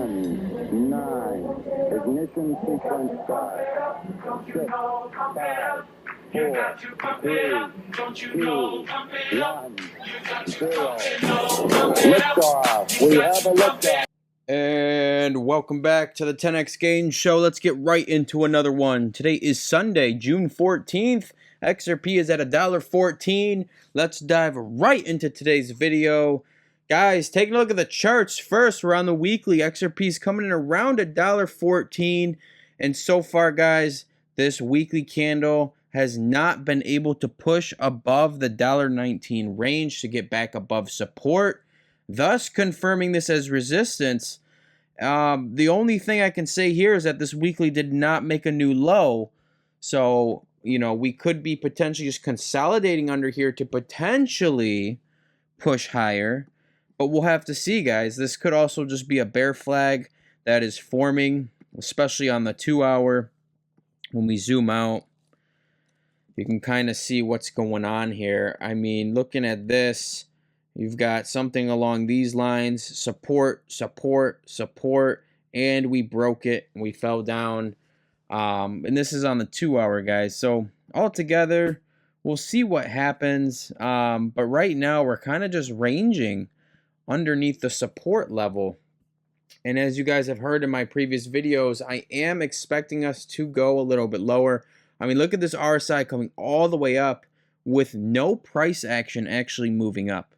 10, 9, ignition sequence start. 6, 5, 4, 3, 2, 1, 0. Liftoff. We have a liftoff. And welcome back to the 10X Gain Show. Let's get right into another one. Today is Sunday, June 14th. XRP is at $1.14. Let's dive right into today's video. Guys, taking a look at the charts first. We're on the weekly. XRP is coming in around $1.14. And so far, guys, this weekly candle has not been able to push above the $1.19 range to get back above support, thus confirming this as resistance. The only thing I can say here is that this weekly did not make a new low. So, you know, we could be potentially just consolidating under here to potentially push higher. But we'll have to see, guys. This could also just be a bear flag that is forming, especially on the 2 hour. When we zoom out, you can kind of see what's going on here. I mean, looking at this, you've got something along these lines, support, support, support, and we broke it, and we fell down. And this is on the 2 hour, guys. So altogether, we'll see what happens. But right now, we're kind of just ranging underneath the support level. And as you guys have heard in my previous videos, I am expecting us to go a little bit lower. I mean, look at this RSI coming all the way up with no price action actually moving up.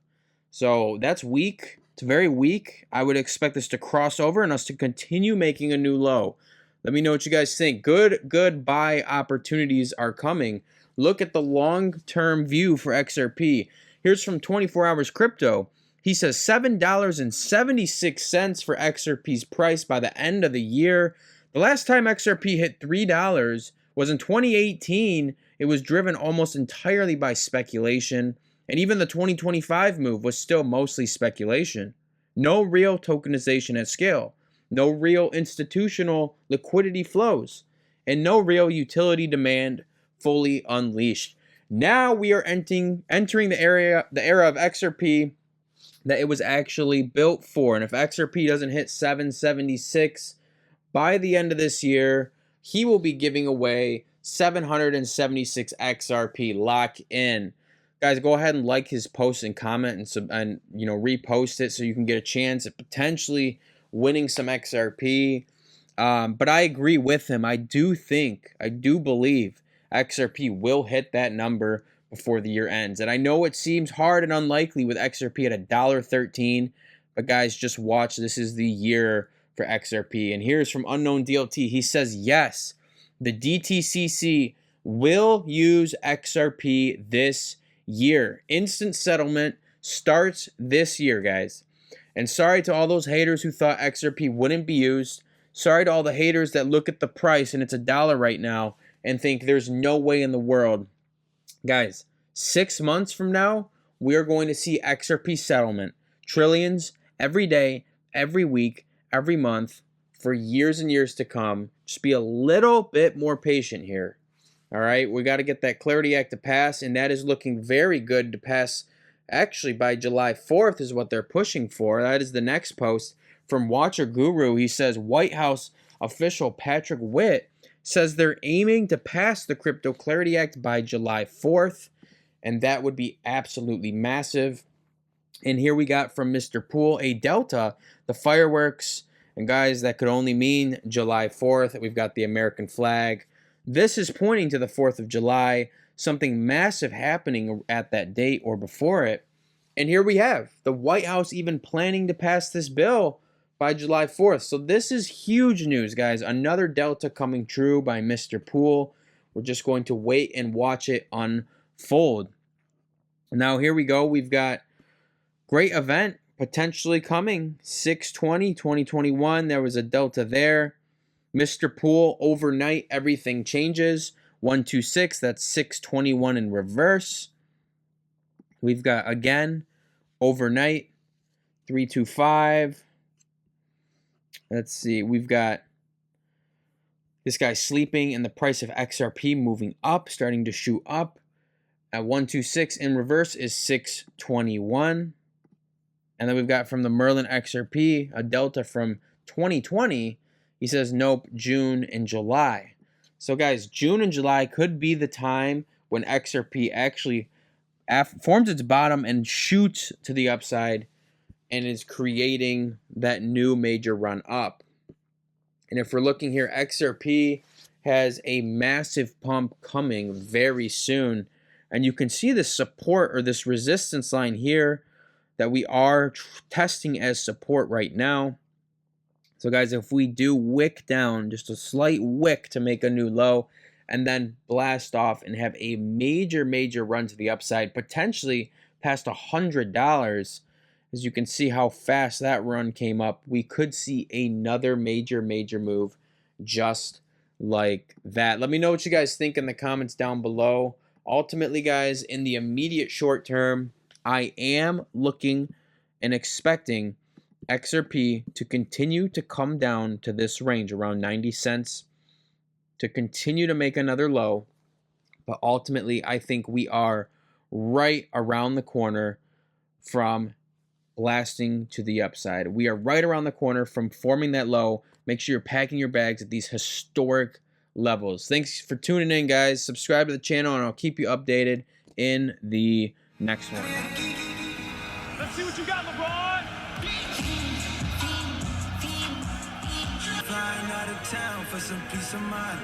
So that's weak. It's very weak. I would expect this to cross over and us to continue making a new low. Let me know what you guys think. Good buy opportunities are coming. Look at the long-term view for XRP. Here's from 24 Hours Crypto. He says $7.76 for XRP's price by the end of the year. The last time XRP hit $3 was in 2018. It was driven almost entirely by speculation. And even the 2025 move was still mostly speculation. No real tokenization at scale. No real institutional liquidity flows. And no real utility demand fully unleashed. Now we are entering the era of XRP that it was actually built for. And if XRP doesn't hit 776 by the end of this year, he will be giving away 776 XRP. Lock in. Guys, go ahead and like his post and comment and you know, repost it so you can get a chance at potentially winning some XRP. But I agree with him. I do believe XRP will hit that number before the year ends. And I know it seems hard and unlikely with XRP at $1.13, but guys, just watch. This is the year for XRP. And here's from Unknown DLT. He says, yes, the DTCC will use XRP this year. Instant settlement starts this year, guys. And sorry to all those haters who thought XRP wouldn't be used. Sorry to all the haters that look at the price and it's $1 right now and think there's no way in the world. Guys, 6 months from now, we are going to see XRP settlement. Trillions every day, every week, every month, for years and years to come. Just be a little bit more patient here. All right, we got to get that Clarity Act to pass, and that is looking very good to pass. Actually, by July 4th is what they're pushing for. That is the next post from Watcher Guru. He says White House official Patrick Witt says they're aiming to pass the Crypto Clarity Act by July 4th, and that would be absolutely massive. And here we got from Mr. Poole a delta, the fireworks, and guys, that could only mean July 4th. We've got the American flag. This is pointing to the 4th of July, something massive happening at that date or before it. And here we have the White House even planning to pass this bill by July 4th. So this is huge news, guys. Another delta coming true by Mr. Poole. We're just going to wait and watch it unfold. Now here we go. We've got great event potentially coming. 6/20/2021. There was a delta there. Mr. Poole, overnight, everything changes. 126, that's 6/21 in reverse. We've got, again, overnight, 325. Let's see, we've got this guy sleeping and the price of XRP moving up, starting to shoot up. At 126 in reverse is 6/21. And then we've got from the Merlin XRP, a delta from 2020, he says, nope, June and July. So guys, June and July could be the time when XRP actually forms its bottom and shoots to the upside and is creating that new major run up. And if we're looking here, XRP has a massive pump coming very soon. And you can see this support or this resistance line here that we are testing as support right now. So guys, if we do wick down, just a slight wick to make a new low, and then blast off and have a major run to the upside, potentially past $100, as you can see how fast that run came up, we could see another major move just like that. Let me know what you guys think in the comments down below. Ultimately, guys, in the immediate short term, I am looking and expecting XRP to continue to come down to this range around 90 cents, to continue to make another low. But ultimately, I think we are right around the corner from blasting to the upside. We are right around the corner from forming that low. Make sure you're packing your bags at these historic levels. Thanks for tuning in, guys. Subscribe to the channel, and I'll keep you updated in the next one. Let's see what you got, LeBron. Flying out of town for some peace of mind.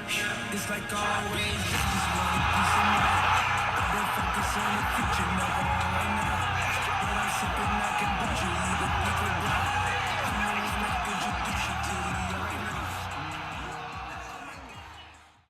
It's like always, just one piece of mind.